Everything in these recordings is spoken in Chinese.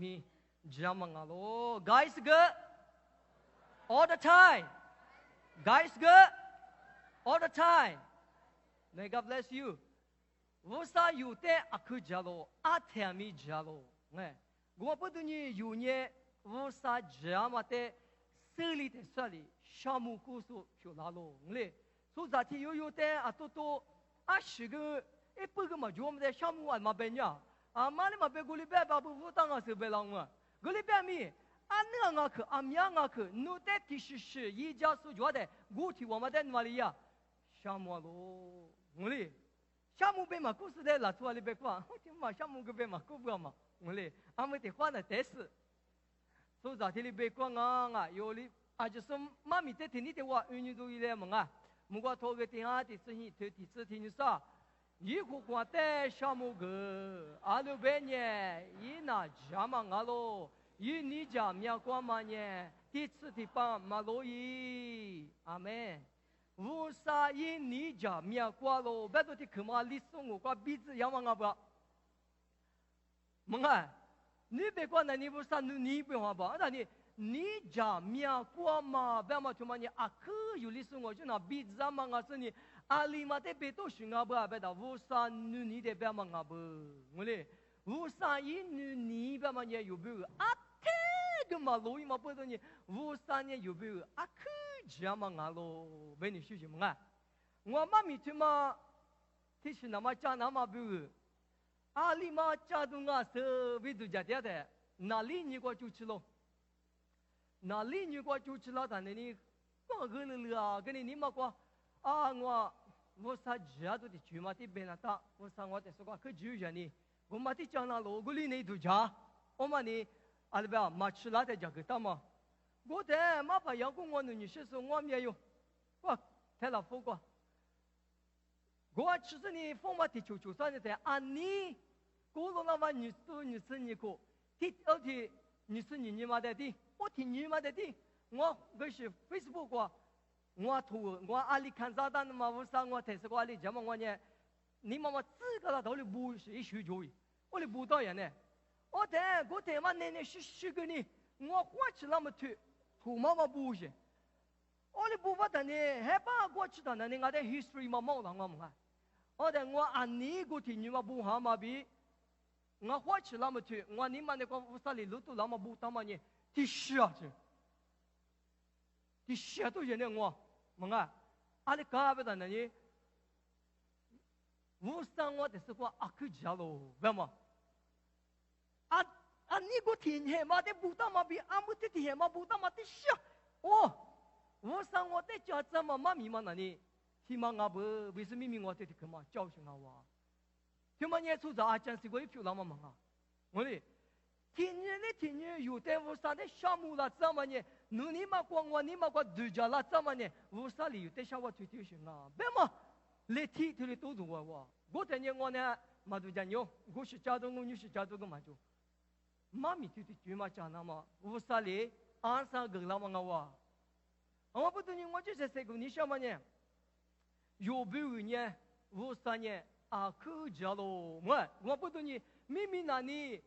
mi jamangalo. Guys good all the time. Guys good all the time. May God bless you. Vusa yute akujalo atemi jalo. Ne. Gua peduni yunie vusa jamate seli te sali shamu kusu chulalo. Ne. So zati yute atoto ashigu epugu ma jom de shamu al mabenya. Amali ma be guli be babu vutanga se belangwa. Guli be mi anna nga ke amya nga ke no te tishishi yi jasu jwade guti wa maden waliya. Shamu alo. Ne. Shamu be ma kusu de la tuali be kwa. Ma shamu be ma kubwa ma. Ne. Amete kwa na tesi. So zati li be kwa nga yoli ajusum mami te tinite wa unidu ile mga. Mugwa toge ti ha ti sihi ti ti ti nusa. Yi ku kwa te shamu ge alu benye yi na jama ngalo yi ni ja mya kwa ma nye ti tsi ti pa ma lo yi. Amen. Wu sa yi ni ja mya kwa lo beto ti kema li sungu kwa bizi yama nga ba. Mga ni be kwa na ni wu sa nu ni be wa ba. Ada ni ja mya kwa ma be ma chuma ni aku yu li sungu ju na bizi zama nga suni alimate beto shunga ba beda vusa nu ni de ba manga ba ngole vusa yi nu ni ba ma ye yubu ate de maloi ma po ni vusa ne yubu aku jama ngalo beni shuji manga ngwa ma mi tuma tishi na ma cha na ma bu alima cha du nga se vidu ja de de na li ni kwa chu chilo na li ni kwa chu chilo da ni ko ge le le ge ni ma kwa我啥家都得去嘛，这边那打，我啥我得说个去住着呢。我嘛得讲那路，我里内度家，我嘛呢，阿拉边嘛吃那的家个打嘛。我的嘛把阳光我女士说我没有，我太老夫过。我吃着呢，风嘛得求求啥呢的，安尼，我罗那嘛女士你个，而且女士你嘛的的，我听你嘛的的，我那是 Facebook 过。我图我阿里看炸弹嘛，我上我台是我阿里怎么我呢？你妈妈自个啦头里不是一学joy，我里不到人呢。我台嘛奶奶是个呢，我花起那么图妈妈不是，我里不发的呢，害怕我知道呢，你我的 history 嘛冇啷个嘛。我按你个天你嘛不好嘛比，我花起那么我你妈那个乌萨里路途那么不他妈呢，第十啊这，第十都人呢我。mga ali kabe da nani wusang wa desu kwa aku jalo bema ani go tin he ma de buta ma bi amuti ti he ma buta ma ti sha o wusang wa de cha cha ma mi ma nani ti ma nga bu bi su mi mi wa te ti kama jiao xin wa ti ma nye su za a chan si go ipyu la ma ma ngoli tin ye yu de wusang de sha mu la za ma nye 누니 막고 와니 막고 두자라 짜마네 우살이 유테샤와 투티슈나 베마 레티 들이 또 두와 고테니 원에 마두잔요 고시 자동노 뉴시 자동고 마주 마미 투티 주마잖아마 우살이 안사 글라마가와 아마부터니 뭐지 세세고 니샤마네 요부니 우사니 아크자로 뭐부터니 미미나니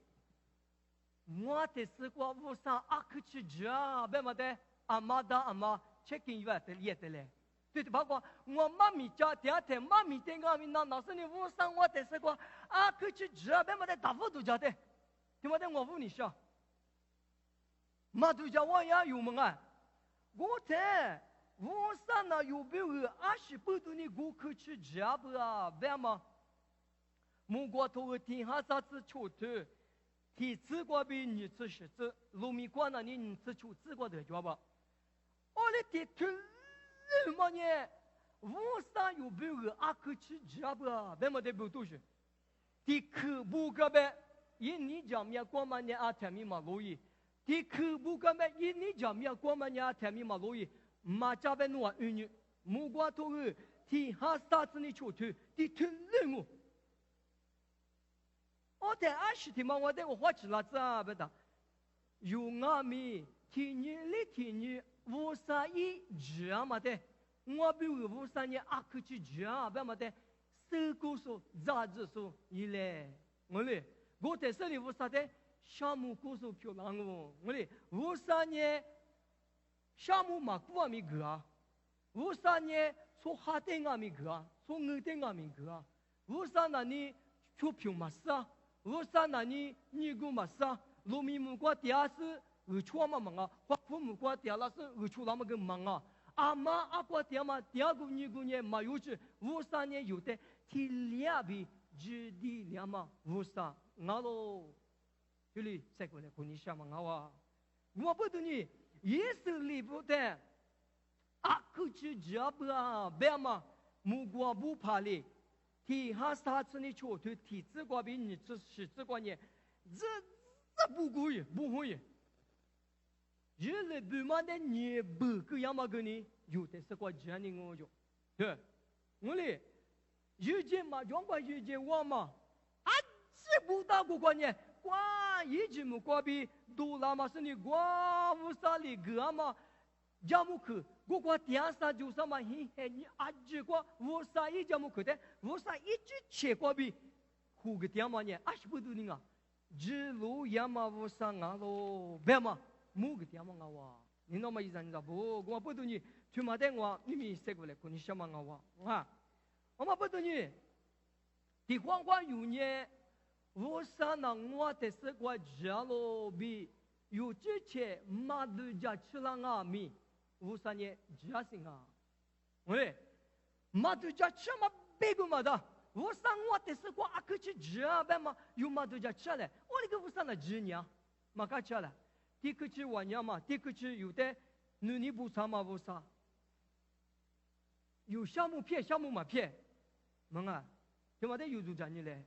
我的是过无上阿克去家，别么的阿妈的阿妈 checking 月的也的嘞，对的，包括我妈咪家第二天妈咪天个咪那是你无上我的是过阿克去家，别么的大夫都家的，对么的我问你说，妈都家我也有么啊？我的无上那有别个阿是不都你过去家不啊？别么，木瓜头个天下啥子臭头？提自过比你吃是子，路米过那你吃出自过的觉吧？我的提出什么呢？我上有别个阿克去家吧？别么的不都是？提克不个呗？因你讲面过嘛呢阿天米嘛路易，提克不个呗？因你讲面过嘛呢阿天米嘛路易，马家呗诺运女，木瓜头个提哈啥子你出去？提出什么？我在阿西提嘛，我花起了咋不的？有我咪天女无啥一家嘛的，我比如无啥呢阿克去家不嘛的，手工说杂志说你嘞，我嘞，我在这里无啥的项目故事漂亮哦，我哩53年项目嘛古阿米个啊，53年从哈登阿米个啊，从二登阿米个啊，53那你出票嘛是啊，53那你个嘛是啊，罗米木瓜第二是出嘛忙啊，花父木瓜第二是出那么个忙啊，阿妈阿瓜第二嘛第二个你个年嘛有去53年有的提两笔只的两嘛53，俺喽。这里再过来，跟你想嘛，我不懂你，也是离不得。啊，可是这不啊，别嘛，木瓜不怕嘞。提哈啥子你错，对提这个比你这是这个呢，这不贵，不会。这里不嘛的你不个样嘛个呢，有的是个这样的我就，对，我嘞，有件嘛，用过有件我嘛，啊，这不大个个呢。哇，一直木瓜比多拉嘛是你瓜乌萨里格嘛，加木克，我瓜第二三就什么嘿嘿你阿只瓜乌萨一加木克的，乌萨一直切瓜比，苦个点嘛呢，阿是不多呢啊，只路亚嘛乌萨啊咯，别嘛，木个点嘛啊哇，你那么一阵子不，我不多呢，去嘛的我你们谁过来跟你什么啊哇，啊，我嘛不多呢，地方官有呢。我上那我的是个家咯比有之前马都家吃了阿米，我上呢家是啊，喂，马都家吃嘛别个嘛的，我上我的是个阿克去家呗嘛，有马都家吃了，我那个我上那几年，嘛卡吃了，第个去玩呀嘛，第个去有的你不上嘛不上，有项目骗项目嘛骗，门啊，怎么的有做这样嘞？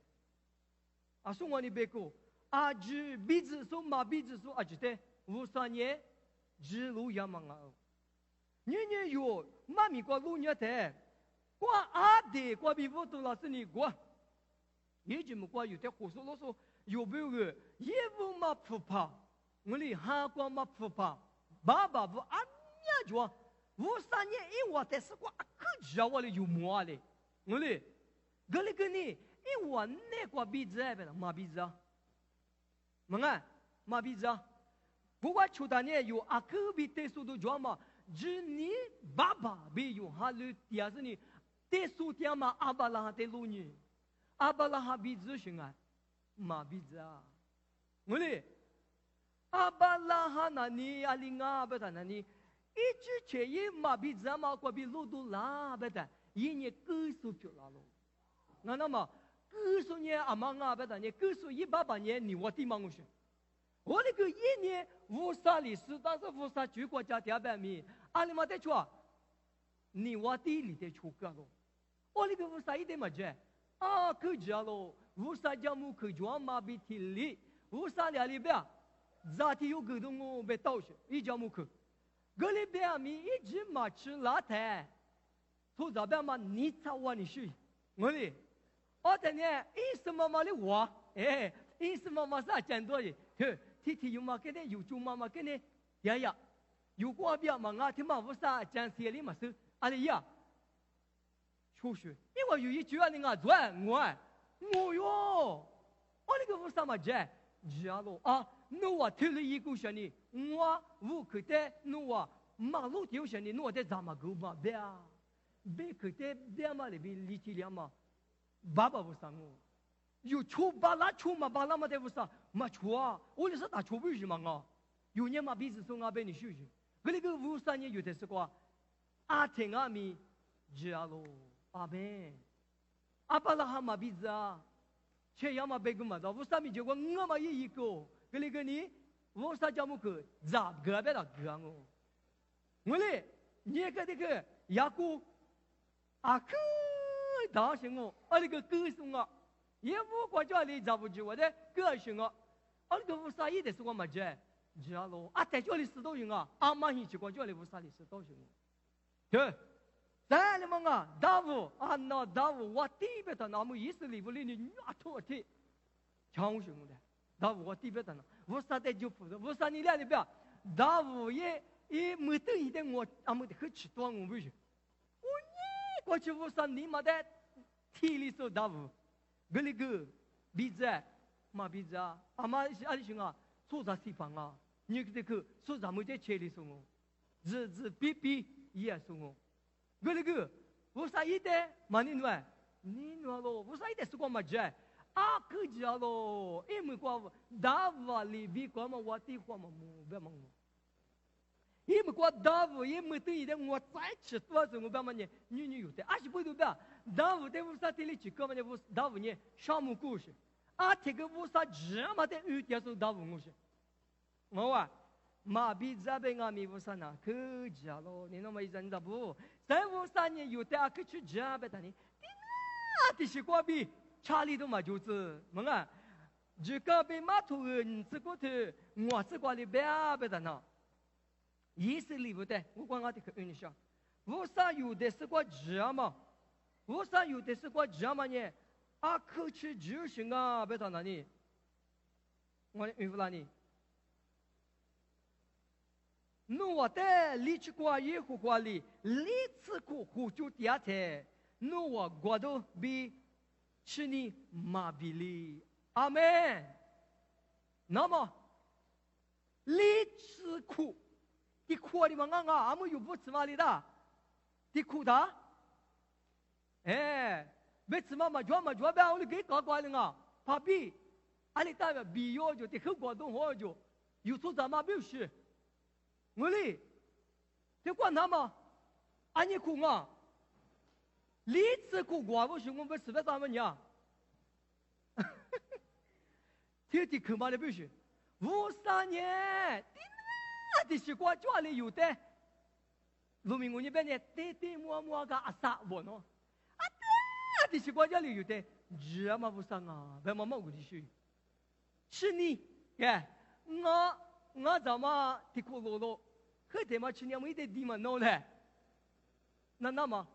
啊，送我你别个，啊，只鼻子送马鼻子送啊，只得53年，只路亚忙啊。你有妈咪过路年的，过阿爹过比我多老师你过，你怎么过有的胡说啰嗦，有没有个也不嘛不怕，我哩哈过嘛不怕，爸爸不阿娘就53年一我的是过可叫我哩有么嘞，我哩，个哩个你。因我那个鼻子哎，别了，马鼻子啊，门啊，马鼻子啊，不过出大年有阿克比特殊的状嘛，只你爸爸比有哈鲁第二是你特殊点嘛，阿巴拉哈特路你，阿巴拉哈鼻子是啊，马鼻子啊，我嘞，阿巴拉哈那你阿里啊，别的那你，一直切一马鼻子嘛，过比路都拉别的，一年个数就拉喽，那么。90年阿妈啊，别的呢，91、88年你我地忙去，我那个一年50里是，但是50全国家第200米，阿里嘛得出，你我地里得出个咯，我那个50一点嘛着，啊可着咯，50家母可着嘛比体里，50两里边，咋地有个东我别倒去，一家母可，个里边米一直嘛吃辣菜，从这边嘛你找我你去，我哩。我等呢，因什么嘛的我，哎，因什么嘛啥讲多的，天天有嘛跟呢，有做嘛嘛跟呢，呀，有过边嘛啊，天嘛无啥讲些哩嘛是，阿里呀，出去，因为有一句话你啊转我哟，我那个无啥嘛讲，家咯啊，我听了一个说呢，我可得我马路丢说呢，我得怎么go嘛别可得别嘛里边力气量嘛。爸爸不上我，有出巴拉出嘛巴拉嘛得不上，嘛出啊，我那是打出不去嘛啊，有年嘛鼻子送啊被你休息，我那个53年有的是个，阿天阿米，家咯，阿妹，阿巴拉哈嘛鼻子啊，切要嘛被个嘛的，53米结果我嘛一个，我那个你，53家木个，咋个别了个我嘞，你个那个牙膏，阿哥。大型哦，啊那个歌颂啊，也不管叫你找不起我的歌颂啊，啊那个50一的是我嘛着，知道咯？啊在叫你10多人啊，阿妈一起管叫你50里10多人，对，在你们啊，大夫啊那大夫我地别的那么意思里不里你啊拖的，强行的，大夫我地别的呢，50的就负责，50你俩里边，大夫也没得一点我阿没得很吃多我不是。过去53年嘛的，体力受大夫，个那个鼻子，马比子啊，阿妈是阿里兄啊，做啥地方啊？你这个做啥没得钱的送我，日比比也送我，我那个我啥一代马你暖，你暖咯，我啥一代是光马家，啊可家咯，因为光大瓦里比光嘛我地光嘛木别忙。因为我大夫，因为对的我再吃多少我别么呢？你有的，还是不对吧？大夫的乌啥地里去干嘛呢？大夫呢？项目故事，啊，这个乌啥这么的有点是大夫故事。我啊，马比这边阿米乌啥呢？可家咯，你那么一阵子不？在乌啥呢？有的啊，可去这边的呢？那的是过比查理都嘛就是，么啊？这个被马头人这个头，我这个里边的呢？意思里不对，我讲我的可印象，为啥有的是个这嘛？为啥有的是个这嘛呢？啊，可去就是啊，别到哪里？我的孕妇哪里？侬我的理去过也胡过里，理次过胡就第二天，侬我过都比去你马比里，阿门。那么理次过。你苦的嘛啊，阿姆有不吃嘛里的，你苦的，哎，没吃嘛专别我们给搞怪了啊，怕比，阿里代表比较就，你很广东话就，有做什么表示，我哩，你管他嘛，阿你苦啊，你吃苦瓜不行，我们吃不啥么呀，天天苦嘛的表示，53年。的是过家里有的，农民我那边呢，爹摸个阿萨我喏，啊的是过家里有的，这嘛不上啊，别妈我的去，是你耶，我怎么的苦罗罗，可他妈去年没得地嘛弄嘞，那么，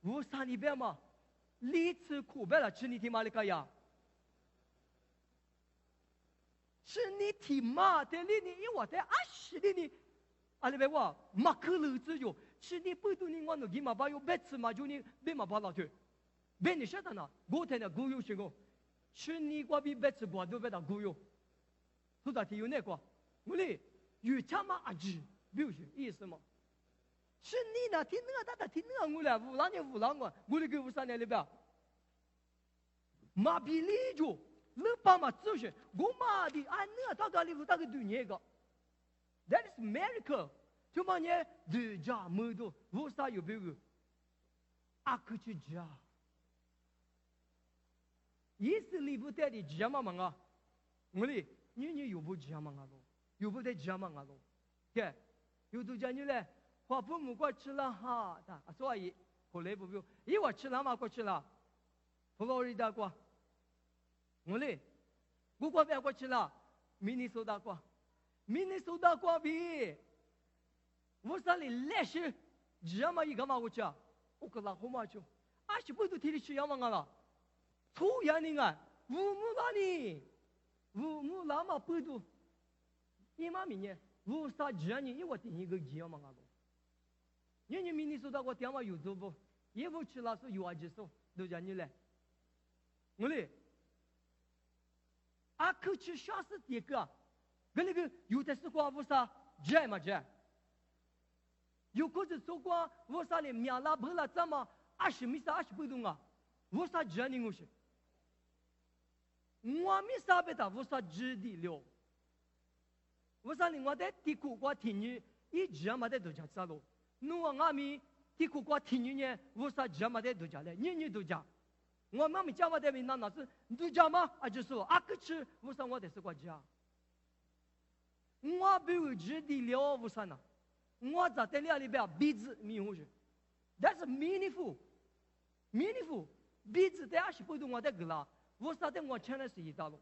我山里边嘛，历次苦别了，去你他妈的个呀。是你提马的哩你一我的啊是的你，阿里别话马克鲁子哟，是你不懂你我那给马把有别次嘛就你别马把老头，别你晓得呐，我天呐古有些个，是你过比别次不都别打古有，都打提有那个，我哩有他妈阿吉，比如说意思嘛，是你那听那个听那个我来乌兰我哩给乌三年里边，马比利就。你爸妈只是我妈的，俺那到家里头那个对你个 ，That is miracle。就嘛呢，对家没多，为啥有别个？阿克去家，意思里不带的家嘛嘛啊，我哩你有不家嘛啊咯，有不带家嘛啊咯，对，有都讲你嘞，话父母过去了哈，的，所以后来不表，因为吃了嘛过去了，佛罗里达过。我嘞，我过边过去了，明尼苏达过比，我啥哩来是，这么一个嘛过去啊，我个老好嘛就，阿是不都提里去样嘛了，出样你啊，乌木拉嘛不都，你妈明年，乌啥这你，我定一个样嘛了，你明尼苏达过电话有做不？也不去了是有啊接受，都讲你嘞，我嘞。阿克去杀死第一个，跟那个有的是过乌啥这嘛这，有个是说过乌啥哩苗拉不了怎么20米啥20不动啊，乌啥这你我是，我米啥别的乌啥知的了，乌啥哩我在地库过听你一这嘛的都讲啥咯，侬我米地库过听你呢乌啥这嘛的都讲嘞，你都讲。我妈咪讲话的名那是你讲吗？啊，就是阿克吃，为啥我得是国家？我不会知的了，为啥呢？我在这里边鼻子迷糊去 ，That's meaningful，鼻子在20不动我在个啦，为啥的我全来是一道路？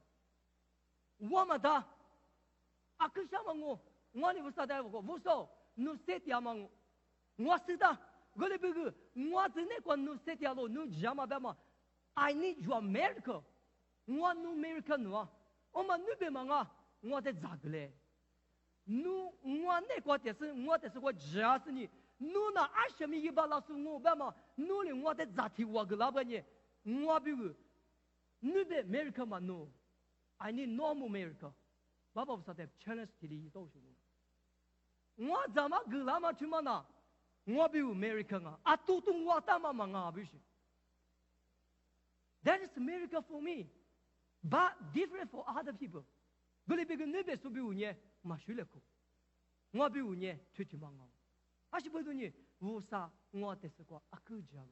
我们的阿克想嘛我你为啥的我无所，你谁的嘛我是的，我那边个我真的管你谁的路，你讲嘛别嘛。I need your miracle。我 no miracle 喏，我们那边嘛啊，我在咋个嘞？我那个的是我的是我只要是你，那20米100老师我别嘛，你哩我在咋提我个老板呢？我比如你的 America 嘛 no，I need normal America。爸爸不说的 challenge 提里都是我怎么个那么去嘛呢？我比 America 啊，都我大妈嘛啊，必须。That is America for me, but different for other people。我里边个那边说比我呢，嘛学了苦，我比我呢出去嘛啊，还是不懂呢？我啥我得是个阿哥家咯。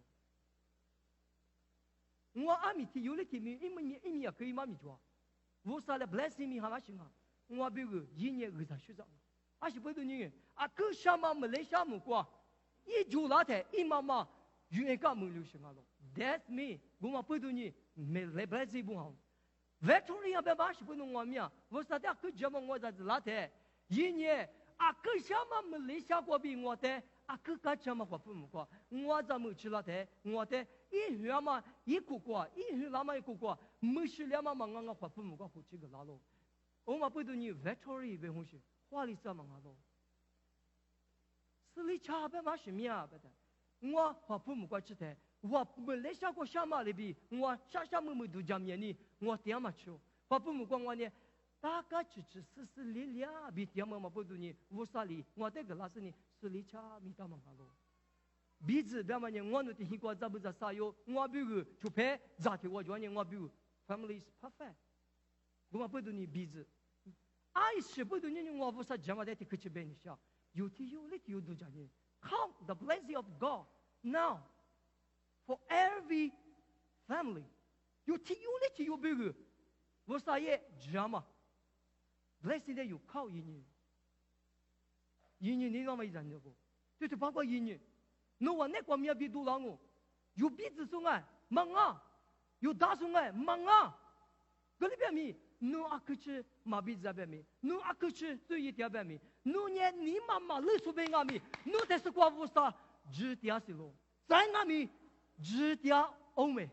我阿米提有了提米，因为也可以嘛米做。我啥了 blessing 米哈嘛行啊？我比个一年二十学长，还是不懂呢？阿哥什么没来什么过？一做那台一妈妈原个没留行啊咯。That's me， 我嘛不懂呢，没来 blessing 不好。Victoria 别把是不懂我命，我啥的阿哥怎么我在那台一年阿哥什么没来下过比我的。阿哥干什么话不么过？我怎么去了的？我的一月嘛一个过，一月那么一个过，没事了嘛忙啊话不么过，胡这个拉喽。我嘛不懂你 Victoria 别红是，花里啥忙啊喽？是里差别嘛是咩啊？别的，我话不么过吃的，我没来下过什么里边，我啥么都讲面呢，我点嘛吃，话不么过我呢？大家只是力量，比点嘛不懂你，我啥里我这个老师呢？是里差米大忙啊喽，鼻子别嘛呢，我那天过咋不咋啥哟？我比如出牌咋的我讲呢？我比如 family is perfect， 我不懂你鼻子，爱是不懂你我不啥讲嘛的，提克去变一下，有天有那天有多讲呢 ？Count the blessing of God now for every family， 有天有那天有比如我啥也讲嘛 ，blessing 的有靠一年。一年你那么一讲的不？就是包括一年，那我那个面比多郎哦，有鼻子松哎，忙啊，有大松哎，忙啊，这里边咪，侬阿克吃马鼻子边咪，侬阿克吃最一条边咪，侬年你妈妈勒苏边阿咪，侬这是quoi vous ça， 只条是咯，在阿咪只条欧美，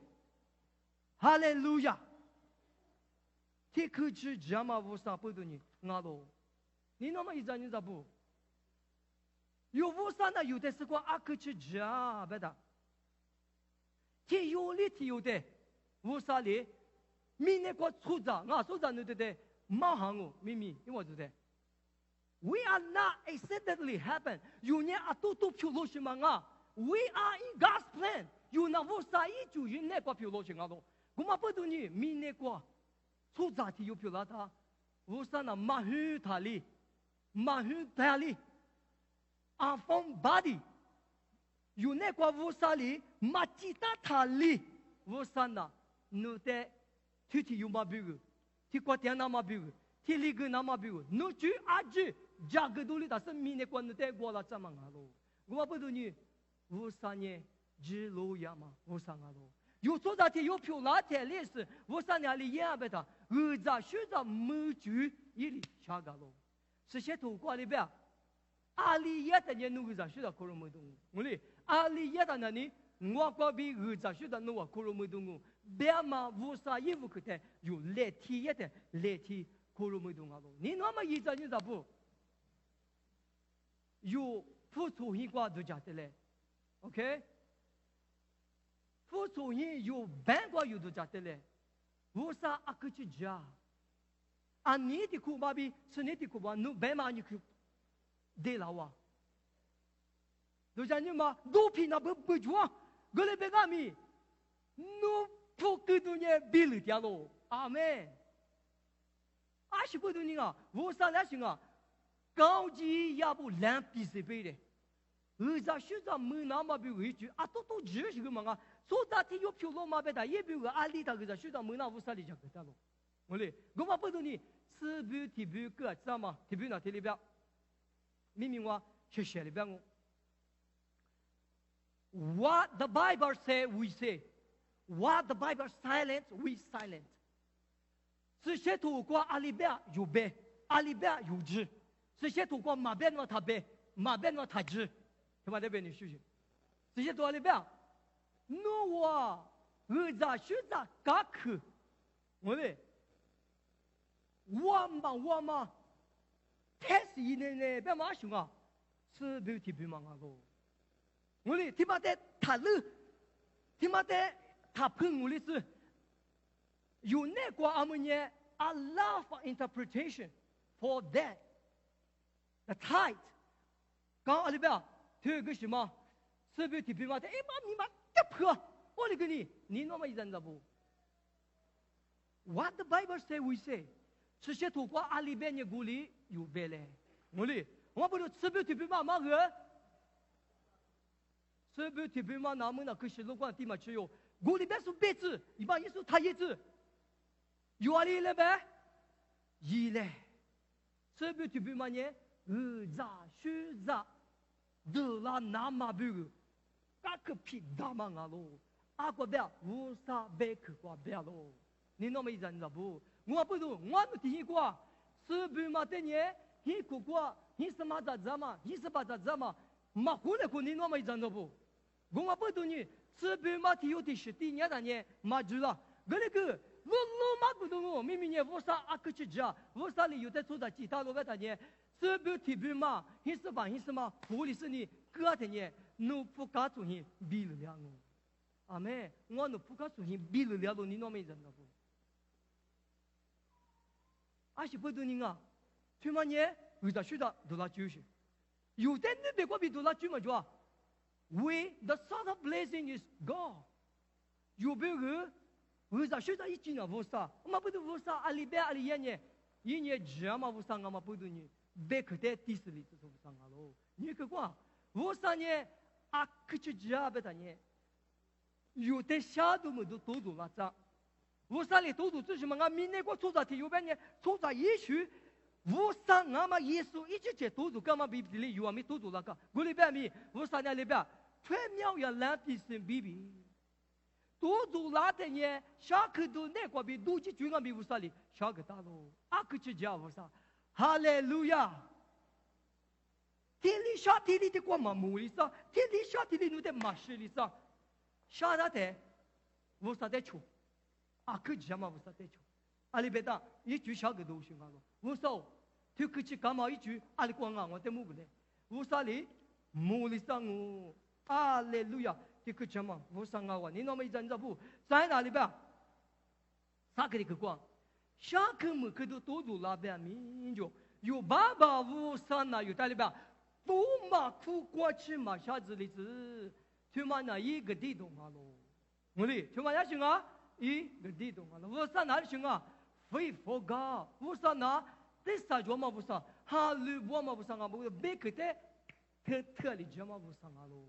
哈利路亚，这克吃怎么vous ça不懂你阿罗，你那么一讲你咋不？有无啥呢？有的是个阿克去家，别的。天有里天有的，无啥哩？明年个出长，我出长你对的，马行哦，秘密，因为对的。We are not accidentally happen。有年啊，都飘落去嘛啊。We are in God's plan。有那无啥一就有那个飘落去啊咯。我们不懂你，明年个出长天有飘落他，无啥那马虎他哩，马虎他哩。enfant body， 有那个乌沙里，马吉达塔里，乌沙那，侬在天天有嘛比个，天过天那嘛比个，天里个那嘛比个，侬去阿去，家个都里打生命那个侬在过了怎么样咯？我不懂你，乌沙呢，只路呀嘛，乌沙啊咯。有做那天有票那天历史，乌沙那里也不得，儿子学着没住一里下个咯，是些土瓜里边。阿里也的人努个学的可能没懂，我哩阿里也的那里，我个比儿子学的努个可能没懂，别嘛无啥衣服可得，有来体也的来体可能没懂啊咯。你那么一阵你咋不？有付出一挂都讲的嘞 ，OK？ 付出一有半挂有都讲的嘞，无啥阿克去讲，啊你的苦巴比是你的苦巴，努别嘛你苦。de la wa do jani ma do pi na bu jua gole be ga mi no pok du nye bil dia lo amen a shi bu du ni ga wo sa la xin ga gao ji ya bu lan pi se be de u za shu za mu na ma bi wi ju a to to ji shi ga ma ga so da ti yo pyo lo ma be da ye bi ga a li da ga za shu da mu na wo sa li ja ga da lo ole go ma bu du ni si bu ti bu ge za ma ti bu na ti li bia明明我学学里边我 ，What the Bible say we say, what the Bible silent we silent。这些土瓜阿里边有背，阿里边有字；这些土瓜马边我他背，马边我他字，他妈那边的事情。这些土阿里边，那我儿子学着嘎克，我嘞，我嘛。test 一年呢，别马上啊，是不提别忙啊个。我哩他妈的他了，他妈的他碰我哩是有那个阿们呢 ，a lot of interpretation for that. The tithe， 刚阿里边，这个什么，是不是提嘛？哎妈咪妈，这破，我来跟你那么一人的不 ？What the Bible say we say， 这些土瓜阿里边的古里有别嘞，我不是是不是提嘛嘛个？是不是提嘛？那么那可是如果地嘛只有古里边是别字，一般也是他一字，有阿里了呗？一嘞，是不是提嘛呢？za shuza de la nama bu kak pi dama ngalo akwa bia wusa bek kwa bia lo ni no me zan zabu ngwa pudu ngwa no ti kwa su bu ma te nye hi ku kwa hi sama da zama hi saba da zama ma hule ku ni no me zan zabu ngwa pudu ni su bu ma ti yo ti shi ti nya da nye ma jula gele ku lu ma ku du ngo mi mi nye wusa akchi ja wusa li yo te su da chi ta lo ga da nye这不提不嘛？你是吧？你是嘛？护理是你个的呢，你不搞出去比了了我，阿妹，我你不搞出去比了了你那没人了不？阿是不对你啊？去嘛呢？为啥学的都拉就是？有的你别个比都拉就嘛就啊 ？We the son of blessing is God。有别个为啥学的一斤啊？为啥？我们不都为啥阿里边阿里呢？一年只嘛为啥我们不对呢？bekde tisli to sangalo ni ke kwa wo sanye akchi jabe tanye yote shadu mu do todo la za wo sale todo 这是嘛我明年过出在体有边呢出在也许wo sang ma yesu 一直接 todo 干嘛比里有啊没 todo 啦个我里边mi wo sanya里边全秒要来比心比比 todo 啦的呢下克都那个比都去追个比wo sale 下个大咯akchi jabe wo sa哈利路亚！天里下天里的光嘛木里上，天里下天里努的马士里上，下那的无啥的出，啊可讲嘛无啥的出，阿里别当一句小个都行啊咯，无啥，他可去干嘛一句阿里光啊我的木个嘞，无啥哩木里上哦，哈利路亚！他可讲嘛无啥啊我，你那么一阵子不在哪里边？啥个的个光？下课么？可都多多拉边民族有爸爸无三呐，有大里边不嘛苦过去嘛下子里子，他妈那一个地洞啊喽，我哩他妈也行啊，一个地洞啊喽，无三哪里行啊？非佛噶，无三哪？这啥叫嘛无三？哈鲁波嘛无三啊，不别个的特里叫嘛无三啊喽，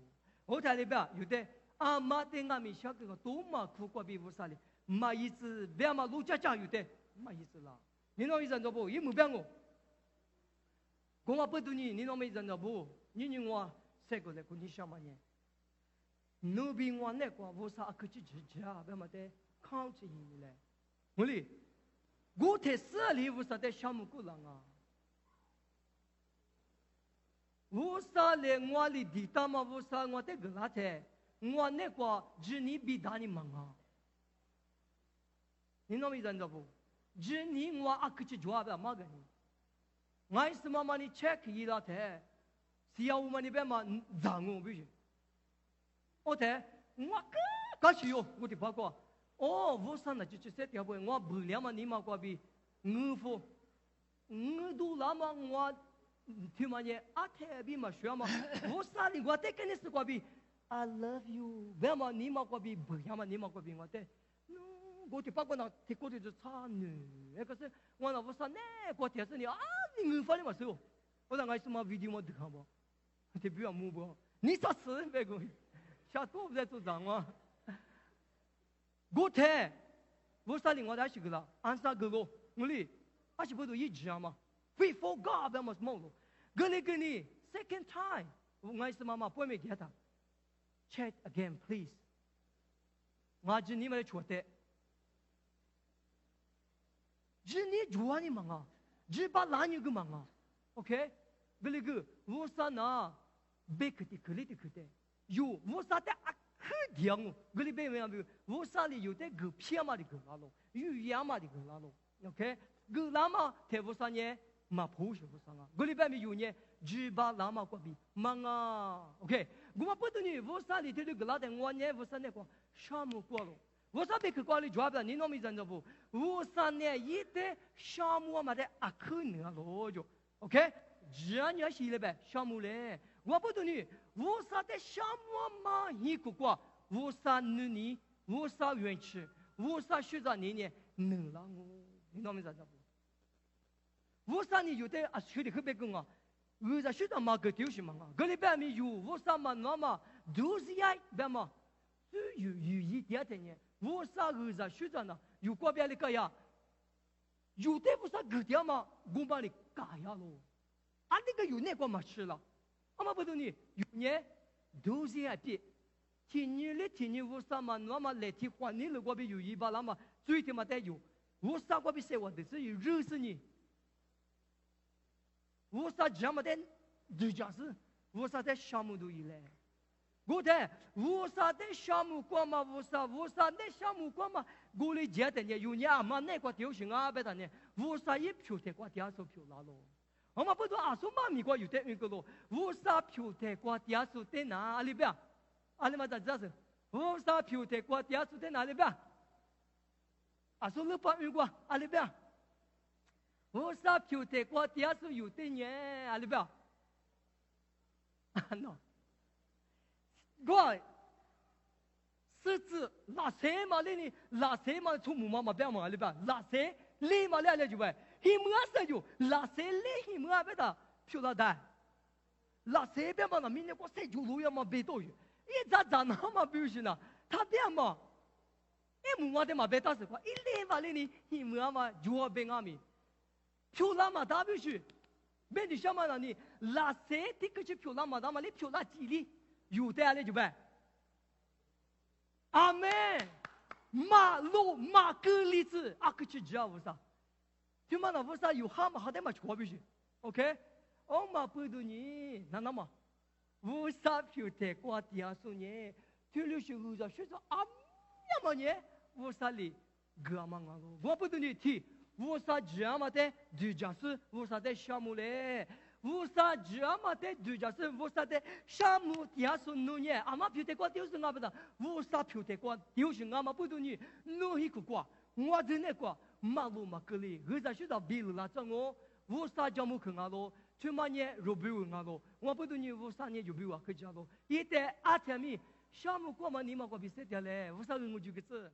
我大里边有的阿妈的阿米下个多嘛苦过比无三哩，嘛意思别嘛路家家有的。嘛意思啦？你那意思怎不？也没变过。我话不对你，你那么意思怎不？你我这个来跟你想嘛呢？你比我那个我啥可去吃家，别么的抗拒你嘞？我哩，我在这里我啥在项目过人啊？我啥嘞？我哩地大嘛？我啥我在个哪在？我那个只你比大你忙啊？你那么意思怎不？只你我阿克去抓不嘛个你，我是妈妈你 check 伊拉的，是要我们那边嘛脏哦不是？我的我可是哟，我的报告，哦，我上那就说条不，我不了嘛你嘛过比我夫，我都那么我听嘛呢，阿特比嘛说嘛，我上你我得跟你说过比 I love you， 别嘛你嘛过比不要嘛你嘛过比我的。我的包括那铁锅的就差呢，那个是我那不是那锅铁是你啊，你没发现吗？是哦，我那个什么 video 我得看不，这不要摸不，你啥事别个，下多不在做账吗？我铁，我啥哩我在是个啦，安啥个个，我哩，还是不都一样吗 ？We forgot about small， 个哩个你 second time， 我是妈妈不会给他 ，check again please， 我今你们来说的。只你主你忙啊，只把男女个忙啊 ，OK？ 那个我啥呢？别个的可里的可的，有我啥的啊可点哦，那里边没有，我啥里有的个偏嘛的个拉喽，有亚嘛的个拉喽 ，OK？ 个拉嘛，台我啥呢？嘛普是我啥啊？那里边没有呢，只把拉嘛过比忙啊 ，OK？ 我不懂呢，我啥里的个拉的我呢，我啥那个项目过了。我啥别去管理抓不了，你那么真的不？我三年一的项目嘛的阿克呢咯就 ，OK？ 这样也是了呗，项目嘞。我不懂你，我啥的项目嘛一个过，我啥你，我啥愿吃，我啥学着你能了我，你那么真的不？我啥你有的啊学的特别高啊。我在学堂嘛个丢什么啊？个礼拜没有，我啥嘛那么都是呀，别嘛，就有一点点呢。我啥我在学堂呢？有过别的个呀，有的不是个点嘛，我把你改呀喽。啊，那个有那个嘛吃了，阿嘛不懂你有呢，都是呀别。天天我啥嘛那么来天换你了，我比有一把那么最起码得有，我啥我比谁我的是有热死你。我啥这么的，就讲是，我啥在项目都以来，我的我啥在项目过嘛，我啥在项目过嘛，我来接的呢，有年嘛那个丢行啊，别的呢，我啥一票的过第二手票拿咯，我们不都阿叔妈咪过有的那个咯，我啥票的过第二手在哪里边？阿里嘛在这是，我啥票的过第二手在哪里边？阿叔你把那个阿里边？我啥票的过第二手有的呢，阿里边？啊 no。我是指拉谁嘛？你拉谁嘛？从木嘛变嘛里边拉谁？你嘛来就呗，他们是就拉谁来他们别的票拉带，拉谁变嘛？那明年我谁就路要嘛别多于，一咋那嘛不是呢？他变嘛，一木的嘛别打死过，一来嘛你他们嘛就要变阿米，票拉嘛打不是，别的什么呢？你拉谁的个去票拉嘛？那么你票拉几哩？有的嘞就呗，阿门。马路马个例子，阿个去知道不啥？就嘛那不啥有哈嘛哈的嘛错不是 ？OK？ 我嘛不懂你，那么，我啥票的过第二数呢？就就是我说说阿呀嘛呢？我啥哩？哥嘛我不懂你提，我啥这样嘛的？就讲是我啥在项目嘞？我啥这样嘛的？就讲是我啥的项目第二数弄呢？阿妈票的过丢是阿不的，我啥票的过丢是阿妈不懂你，弄一个过，我真的过马路嘛个哩，我啥说到比如那种我啥项目去阿罗？就嘛呢，罗比我阿罗，我不懂你我啥呢就比我去家罗，一代阿天米项目过嘛你嘛过比谁的嘞？我啥我就个子。